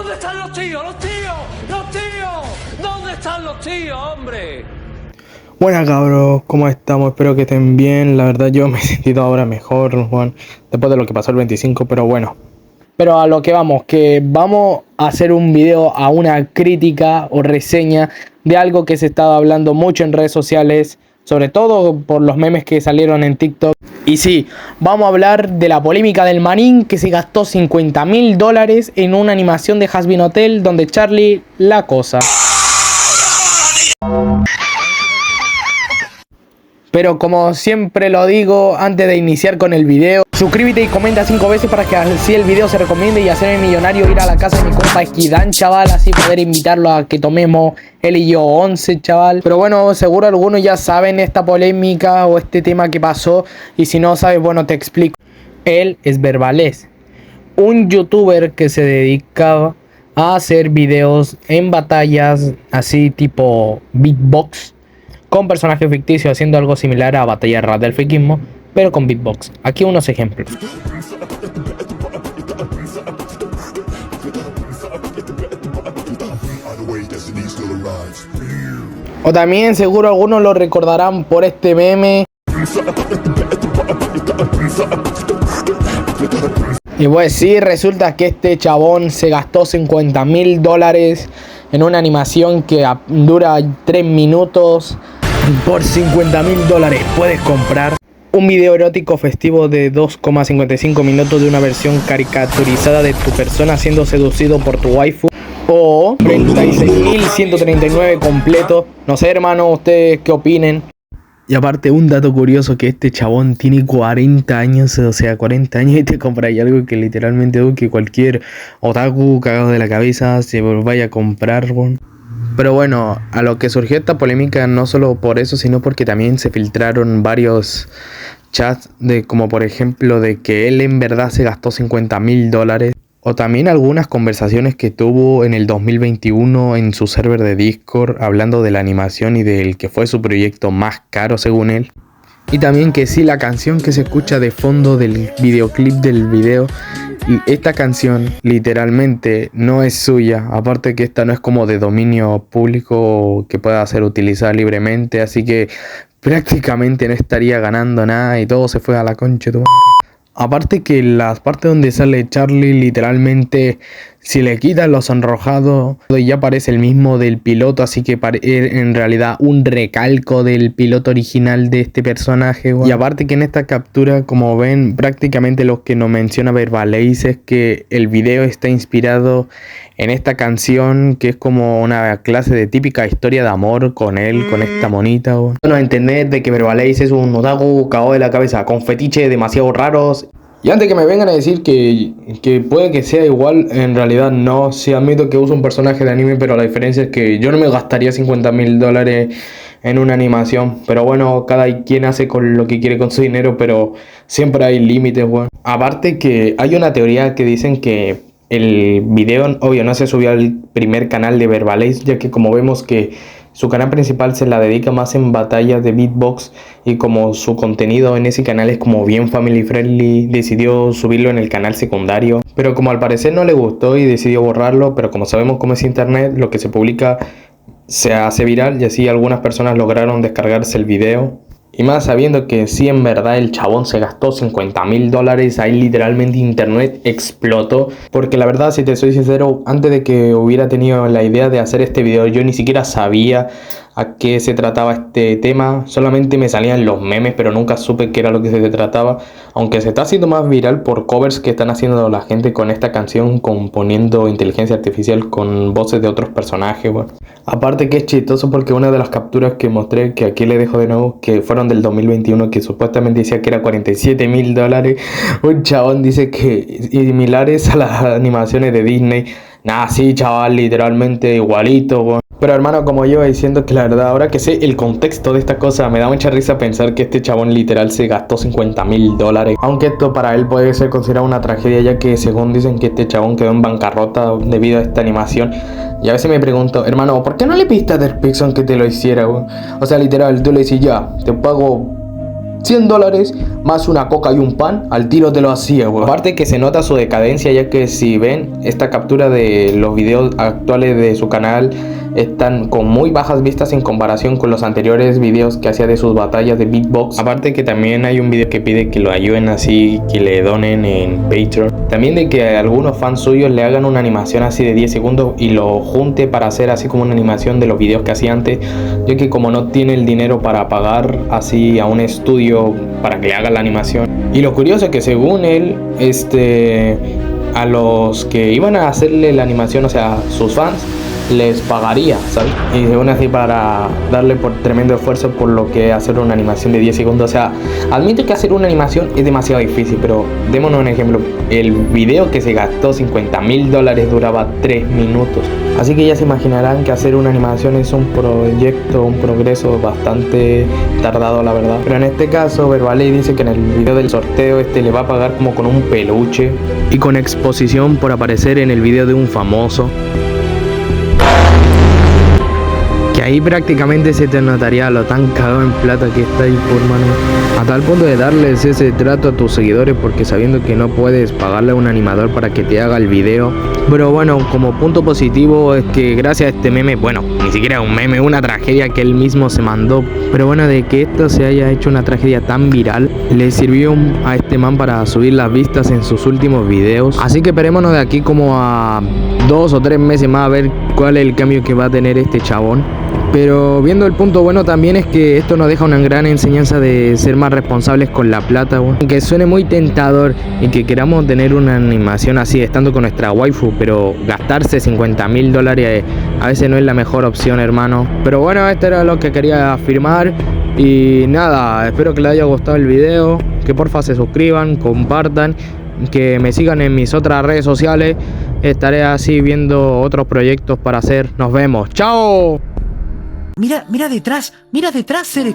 ¿Dónde están los tíos? ¡Los tíos! ¡Los tíos! ¿Dónde están los tíos, hombre? Buenas cabros, ¿cómo estamos? Espero que estén bien. La verdad yo me he sentido ahora mejor, Juan, después de lo que pasó el 25, pero bueno. Pero a lo que vamos, que vamos a hacer un video a una crítica o reseña de algo que se estaba hablando mucho en redes sociales, sobre todo por los memes que salieron en TikTok. Y sí, vamos a hablar de la polémica del manín que se gastó $50.000 en una animación de Hazbin Hotel donde Charlie la acosa. Pero como siempre lo digo antes de iniciar con el video, suscríbete y comenta 5 veces para que así el video se recomiende y hacerme millonario, ir a la casa de mi compa Esquidán, chaval, así poder invitarlo a que tomemos él y yo 11, chaval. Pero bueno, seguro algunos ya saben esta polémica o este tema que pasó, y si no sabes, bueno, te explico. Él es Verbalés, un youtuber que se dedicaba a hacer videos en batallas así tipo beatbox, con personajes ficticios haciendo algo similar a Batalla Rap del Friquismo, pero con beatbox. Aquí unos ejemplos. O también seguro algunos lo recordarán por este meme. Y pues sí, resulta que este chabón se gastó $50.000 en una animación que dura 3 minutos. Por $50.000 puedes comprar un video erótico festivo de 2,55 minutos de una versión caricaturizada de tu persona siendo seducido por tu waifu, o 36.139 completo. No sé, hermano, ustedes qué opinen. Y aparte, un dato curioso, que este chabón tiene 40 años, o sea, 40 años y te compra ahí algo que literalmente que cualquier otaku cagado de la cabeza se vaya a comprar, bueno. Pero bueno, a lo que surgió esta polémica no solo por eso, sino porque también se filtraron varios chats de, como por ejemplo, de que él en verdad se gastó $50.000, o también algunas conversaciones que tuvo en el 2021 en su server de Discord hablando de la animación y del que fue su proyecto más caro según él. Y también que sí, la canción que se escucha de fondo del videoclip del video, y esta canción literalmente no es suya, aparte que esta no es como de dominio público que pueda ser utilizada libremente, así que prácticamente no estaría ganando nada y todo se fue a la concha de tu madre. Aparte que las partes donde sale Charlie, literalmente si le quitan los enrojados ya parece el mismo del piloto, así que en realidad un recalco del piloto original de este personaje, bueno. Y aparte que en esta captura, como ven, prácticamente lo que nos menciona Verbalés es que el video está inspirado en esta canción, que es como una clase de típica historia de amor con él, con esta monita, bueno. Bueno, entender de que Verbalés es un otaku cagado de la cabeza, con fetiches demasiado raros. Y antes que me vengan a decir que puede que sea igual, en realidad no. Sí admito que uso un personaje de anime, pero la diferencia es que yo no me gastaría $50.000 en una animación. Pero bueno, cada quien hace con lo que quiere con su dinero, pero siempre hay límites, bueno. Aparte que hay una teoría que dicen que el video, obvio, no se subió al primer canal de Verbalés, ya que como vemos que su canal principal se la dedica más en batallas de beatbox, y como su contenido en ese canal es como bien family friendly, decidió subirlo en el canal secundario. Pero como al parecer no le gustó y decidió borrarlo, pero como sabemos cómo es internet, lo que se publica se hace viral y así algunas personas lograron descargarse el video. Y más sabiendo que sí, en verdad el chabón se gastó $50.000, ahí literalmente internet explotó. Porque la verdad, si te soy sincero, antes de que hubiera tenido la idea de hacer este video, yo ni siquiera sabía a qué se trataba este tema. Solamente me salían los memes, pero nunca supe qué era lo que se trataba. Aunque se está haciendo más viral por covers que están haciendo la gente con esta canción, componiendo inteligencia artificial con voces de otros personajes, bueno. Aparte que es chistoso porque una de las capturas que mostré, que aquí le dejo de nuevo, que fueron del 2021, que supuestamente decía que era $47.000, un chabón dice que similares a las animaciones de Disney. Nah, sí, chaval, literalmente igualito, bueno. Pero hermano, como yo iba diciendo, que la verdad, ahora que sé el contexto de esta cosa, me da mucha risa pensar que este chabón literal se gastó $50.000. Aunque esto para él puede ser considerado una tragedia, ya que según dicen que este chabón quedó en bancarrota debido a esta animación. Y a veces me pregunto, hermano, ¿por qué no le pediste a Derpixon que te lo hiciera, güey? O sea, literal, tú le dices, ya, te pago $100 más una coca y un pan, al tiro te lo hacía, weón. Aparte que se nota su decadencia, ya que si ven esta captura de los videos actuales de su canal, están con muy bajas vistas en comparación con los anteriores videos que hacía de sus batallas de beatbox. Aparte que también hay un video que pide que lo ayuden, así que le donen en Patreon. También de que algunos fans suyos le hagan una animación así de 10 segundos y lo junte para hacer así como una animación de los videos que hacía antes, ya que como no tiene el dinero para pagar así a un estudio para que le haga la animación. Y lo curioso es que según él, a los que iban a hacerle la animación, o sea, sus fans, les pagaría, ¿sabes? Y según así, para darle por tremendo esfuerzo por lo que es hacer una animación de 10 segundos. O sea, admito que hacer una animación es demasiado difícil, pero démonos un ejemplo. El video que se gastó $50.000 duraba 3 minutos. Así que ya se imaginarán que hacer una animación es un proyecto, un progreso bastante tardado, la verdad. Pero en este caso, Verbaley dice que en el video del sorteo le va a pagar como con un peluche y con exposición por aparecer en el video de un famoso. Que ahí prácticamente se te notaría lo tan cagado en plata que está ahí, por mano. A tal punto de darles ese trato a tus seguidores, porque sabiendo que no puedes pagarle a un animador para que te haga el video. Pero bueno, como punto positivo es que gracias a este meme, bueno, ni siquiera un meme, una tragedia que él mismo se mandó. Pero bueno, de que esto se haya hecho una tragedia tan viral, le sirvió a este man para subir las vistas en sus últimos videos. Así que esperémonos de aquí como a 2 o 3 meses más a ver cuál es el cambio que va a tener este chabón. Pero viendo el punto bueno también es que esto nos deja una gran enseñanza de ser más responsables con la plata, bueno. Aunque suene muy tentador y que queramos tener una animación así estando con nuestra waifu, pero gastarse $50.000 a veces no es la mejor opción, hermano. Pero bueno, esto era lo que quería afirmar. Y nada, espero que les haya gustado el video, que porfa se suscriban, compartan, que me sigan en mis otras redes sociales. Estaré así viendo otros proyectos para hacer. Nos vemos. ¡Chao! Mira detrás, Cere.